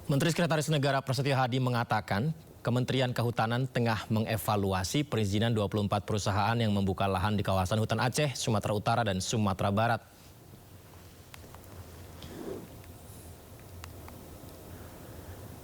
Menteri Sekretaris Negara Prasetyo Hadi mengatakan Kementerian Kehutanan tengah mengevaluasi perizinan 24 perusahaan yang membuka lahan di kawasan hutan Aceh, Sumatera Utara, dan Sumatera Barat.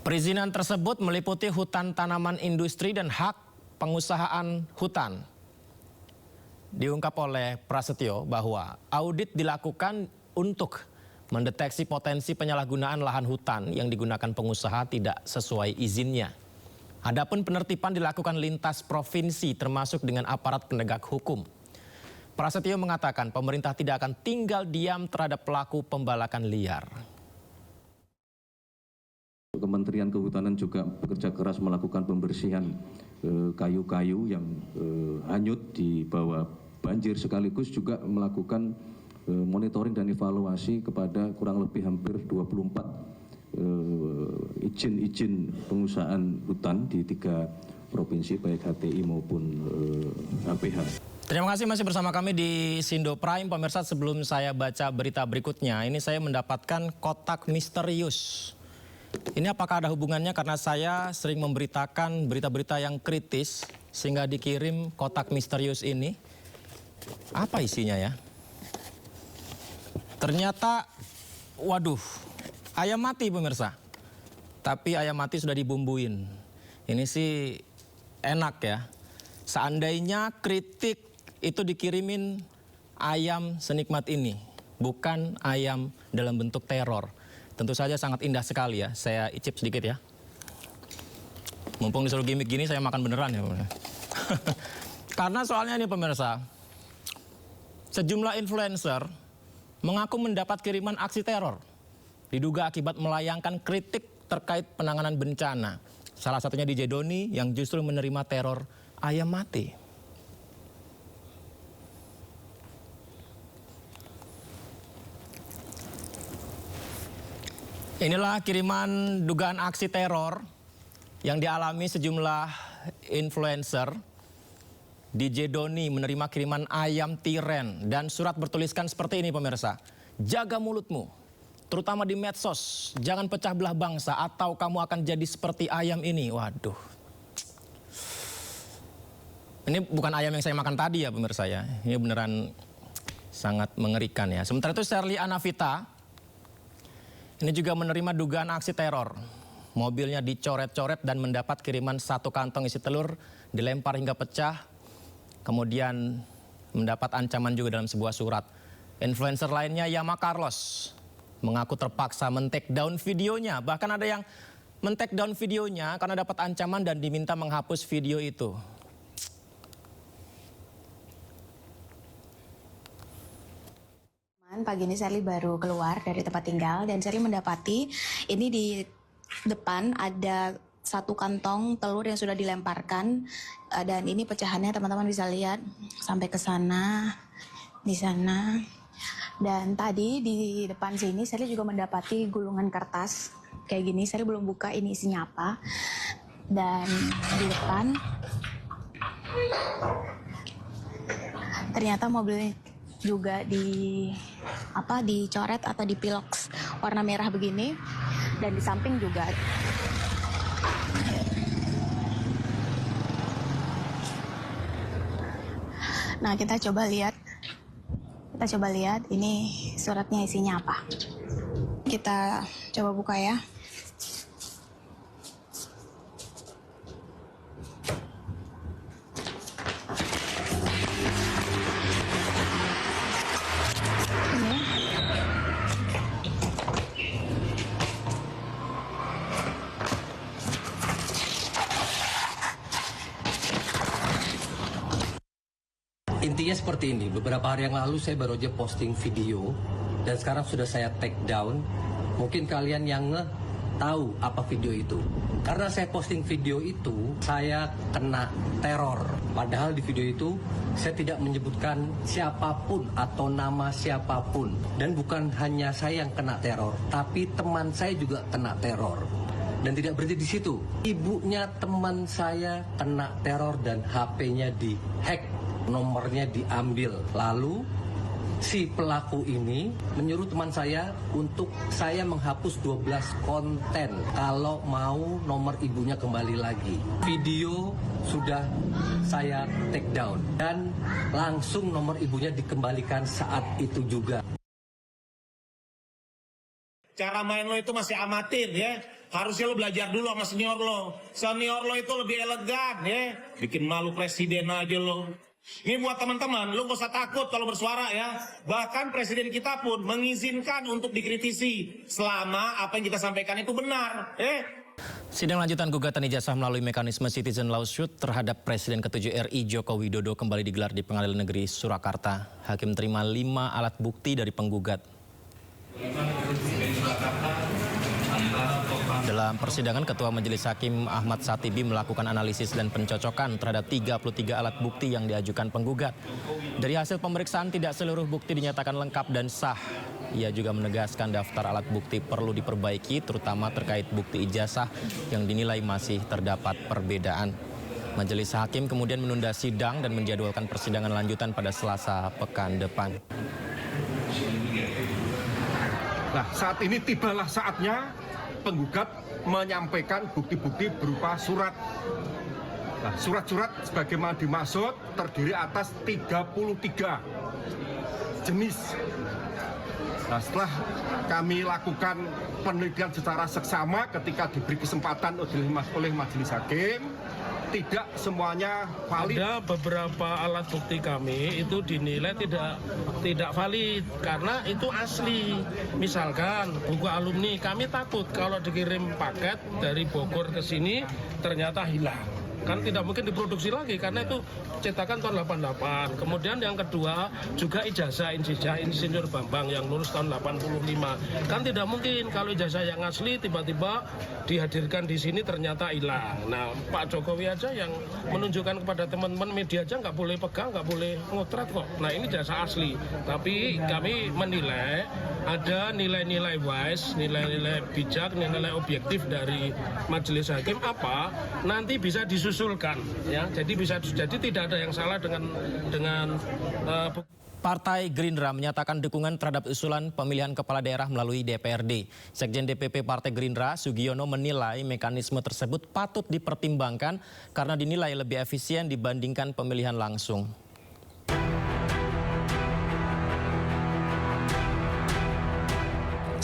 Perizinan tersebut meliputi hutan tanaman industri dan hak pengusahaan hutan. Diungkap oleh Prasetyo bahwa audit dilakukan untuk mendeteksi potensi penyalahgunaan lahan hutan yang digunakan pengusaha tidak sesuai izinnya. Adapun penertiban dilakukan lintas provinsi termasuk dengan aparat penegak hukum. Prasetyo mengatakan pemerintah tidak akan tinggal diam terhadap pelaku pembalakan liar. Kementerian Kehutanan juga bekerja keras melakukan pembersihan kayu-kayu yang hanyut di bawah banjir, sekaligus juga melakukan monitoring dan evaluasi kepada kurang lebih hampir 24 izin pengusahaan hutan di 3 provinsi baik HTI maupun HPH. Terima kasih masih bersama kami di Sindo Prime. Pemirsa, sebelum saya baca berita berikutnya, ini saya mendapatkan kotak misterius. Ini apakah ada hubungannya karena saya sering memberitakan berita-berita yang kritis sehingga dikirim kotak misterius ini? Apa isinya ya? Ternyata, waduh, ayam mati pemirsa. Tapi ayam mati sudah dibumbuin. Ini sih enak ya. Seandainya kritik itu dikirimin ayam senikmat ini, bukan ayam dalam bentuk teror. Tentu saja sangat indah sekali ya. Saya icip sedikit ya. Mumpung disuruh gimmick gini, saya makan beneran ya. Karena soalnya ini pemirsa, sejumlah influencer mengaku mendapat kiriman aksi teror. Diduga akibat melayangkan kritik terkait penanganan bencana. Salah satunya DJ Doni yang justru menerima teror ayam mati. Inilah kiriman dugaan aksi teror yang dialami sejumlah influencer. DJ Doni menerima kiriman ayam tiren dan surat bertuliskan seperti ini pemirsa. Jaga mulutmu, terutama di medsos. Jangan pecah belah bangsa atau kamu akan jadi seperti ayam ini. Waduh. Ini bukan ayam yang saya makan tadi ya pemirsa ya. Ini beneran sangat mengerikan ya. Sementara itu Sherly Anavita ini juga menerima dugaan aksi teror. Mobilnya dicoret-coret dan mendapat kiriman 1 kantong isi telur, dilempar hingga pecah. Kemudian mendapat ancaman juga dalam sebuah surat. Influencer lainnya Yama Carlos mengaku terpaksa men-take down videonya. Bahkan ada yang men-take down videonya karena dapat ancaman dan diminta menghapus video itu. Pagi ini Sherly baru keluar dari tempat tinggal dan Sherly mendapati ini di depan ada 1 kantong telur yang sudah dilemparkan dan ini pecahannya teman-teman bisa lihat sampai ke sana, di sana. Dan tadi di depan sini Sherly juga mendapati gulungan kertas kayak gini. Sherly belum buka ini isinya apa. Dan di depan ternyata mobilnya juga dicoret atau dipiloks warna merah begini, dan di samping juga. Nah, kita coba lihat ini suratnya isinya apa. Kita coba buka ya. Intinya seperti ini, beberapa hari yang lalu saya baru aja posting video dan sekarang sudah saya take down. Mungkin kalian yang tahu apa video itu. Karena saya posting video itu, saya kena teror. Padahal di video itu saya tidak menyebutkan siapapun atau nama siapapun. Dan bukan hanya saya yang kena teror, tapi teman saya juga kena teror. Dan tidak berhenti di situ. Ibunya teman saya kena teror dan HP-nya dihack. Nomornya diambil. Lalu si pelaku ini menyuruh teman saya untuk saya menghapus 12 konten kalau mau nomor ibunya kembali lagi. Video sudah saya take down dan langsung nomor ibunya dikembalikan saat itu juga. Cara main lo itu masih amatir ya. Harusnya lo belajar dulu sama senior lo. Senior lo itu lebih elegan ya. Bikin malu presiden aja lo. Ini buat teman-teman, lo gak usah takut kalau bersuara ya. Bahkan presiden kita pun mengizinkan untuk dikritisi selama apa yang kita sampaikan itu benar. Sidang lanjutan gugatan ijazah melalui mekanisme citizen lawsuit terhadap Presiden ke-7 RI Joko Widodo kembali digelar di Pengadilan Negeri Surakarta. Hakim terima 5 alat bukti dari penggugat. Dalam persidangan, Ketua Majelis Hakim Ahmad Satibi melakukan analisis dan pencocokan terhadap 33 alat bukti yang diajukan penggugat. Dari hasil pemeriksaan, tidak seluruh bukti dinyatakan lengkap dan sah. Ia juga menegaskan daftar alat bukti perlu diperbaiki, terutama terkait bukti ijazah yang dinilai masih terdapat perbedaan. Majelis Hakim kemudian menunda sidang dan menjadwalkan persidangan lanjutan pada Selasa pekan depan. Nah, saat ini tibalah saatnya penggugat menyampaikan bukti-bukti berupa surat. Nah, surat-surat sebagaimana dimaksud terdiri atas 33 jenis. Nah, setelah kami lakukan penelitian secara seksama ketika diberi kesempatan oleh majelis hakim, tidak semuanya valid. Ada beberapa alat bukti kami itu dinilai tidak valid karena itu asli. Misalkan buku alumni, kami takut kalau dikirim paket dari Bogor ke sini ternyata hilang. Kan tidak mungkin diproduksi lagi karena itu cetakan tahun 88. Kemudian yang kedua juga ijazah Insinyur Bambang yang lulus tahun 85. Kan tidak mungkin kalau ijazah yang asli tiba-tiba dihadirkan di sini ternyata hilang. Nah, Pak Jokowi aja yang menunjukkan kepada teman-teman media aja nggak boleh pegang, nggak boleh ngotret kok. Nah, ini ijazah asli. Tapi kami menilai ada nilai-nilai wise, nilai-nilai bijak, nilai objektif dari majelis hakim apa nanti bisa disusulkan ya. Jadi tidak ada yang salah dengan Partai Gerindra menyatakan dukungan terhadap usulan pemilihan kepala daerah melalui DPRD. Sekjen DPP Partai Gerindra, Sugiono, menilai mekanisme tersebut patut dipertimbangkan karena dinilai lebih efisien dibandingkan pemilihan langsung.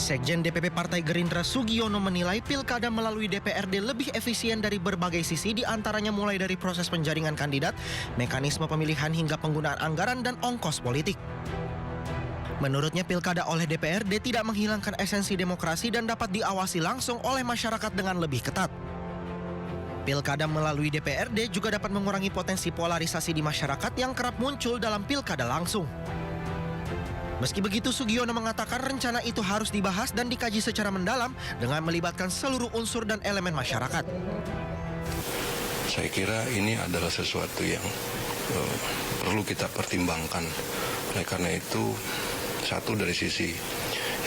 Sekjen DPP Partai Gerindra Sugiono menilai pilkada melalui DPRD lebih efisien dari berbagai sisi, diantaranya mulai dari proses penjaringan kandidat, mekanisme pemilihan hingga penggunaan anggaran dan ongkos politik. Menurutnya pilkada oleh DPRD tidak menghilangkan esensi demokrasi dan dapat diawasi langsung oleh masyarakat dengan lebih ketat. Pilkada melalui DPRD juga dapat mengurangi potensi polarisasi di masyarakat yang kerap muncul dalam pilkada langsung. Meski begitu, Sugiono mengatakan rencana itu harus dibahas dan dikaji secara mendalam dengan melibatkan seluruh unsur dan elemen masyarakat. Saya kira ini adalah sesuatu yang perlu kita pertimbangkan. Oleh karena itu, satu dari sisi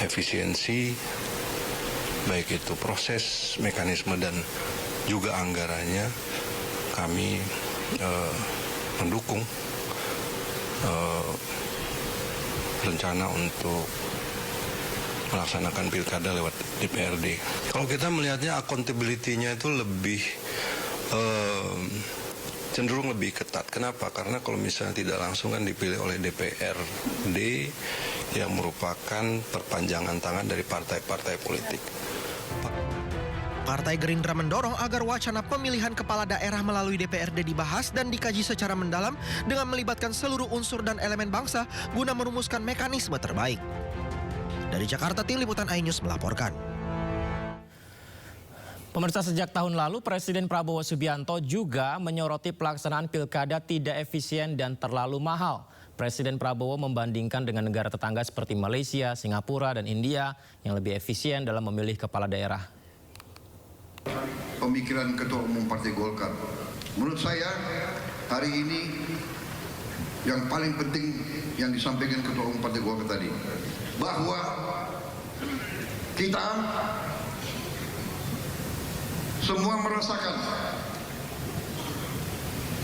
efisiensi, baik itu proses, mekanisme, dan juga anggarannya, kami mendukung rencana untuk melaksanakan pilkada lewat DPRD. Kalau kita melihatnya accountability-nya itu lebih cenderung lebih ketat. Kenapa? Karena kalau misalnya tidak langsung kan dipilih oleh DPRD yang merupakan perpanjangan tangan dari partai-partai politik. Partai Gerindra mendorong agar wacana pemilihan kepala daerah melalui DPRD dibahas dan dikaji secara mendalam dengan melibatkan seluruh unsur dan elemen bangsa guna merumuskan mekanisme terbaik. Dari Jakarta, Tim Liputan iNews melaporkan. Pemirsa, sejak tahun lalu Presiden Prabowo Subianto juga menyoroti pelaksanaan pilkada tidak efisien dan terlalu mahal. Presiden Prabowo membandingkan dengan negara tetangga seperti Malaysia, Singapura, dan India yang lebih efisien dalam memilih kepala daerah. Pemikiran Ketua Umum Partai Golkar, menurut saya hari ini yang paling penting yang disampaikan Ketua Umum Partai Golkar tadi, bahwa kita semua merasakan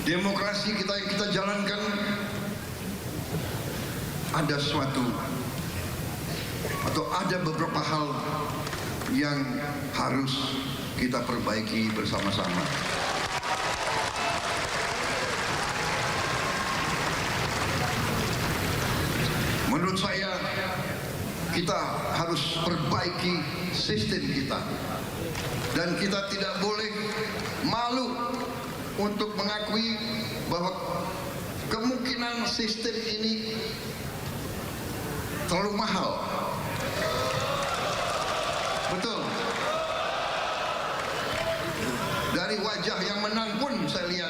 demokrasi kita yang kita jalankan ada sesuatu atau ada beberapa hal yang harus kita perbaiki bersama-sama. Menurut saya, kita harus perbaiki sistem kita. Dan kita tidak boleh malu untuk mengakui bahwa kemungkinan sistem ini terlalu mahal. Betul. Dari wajah yang menang pun saya lihat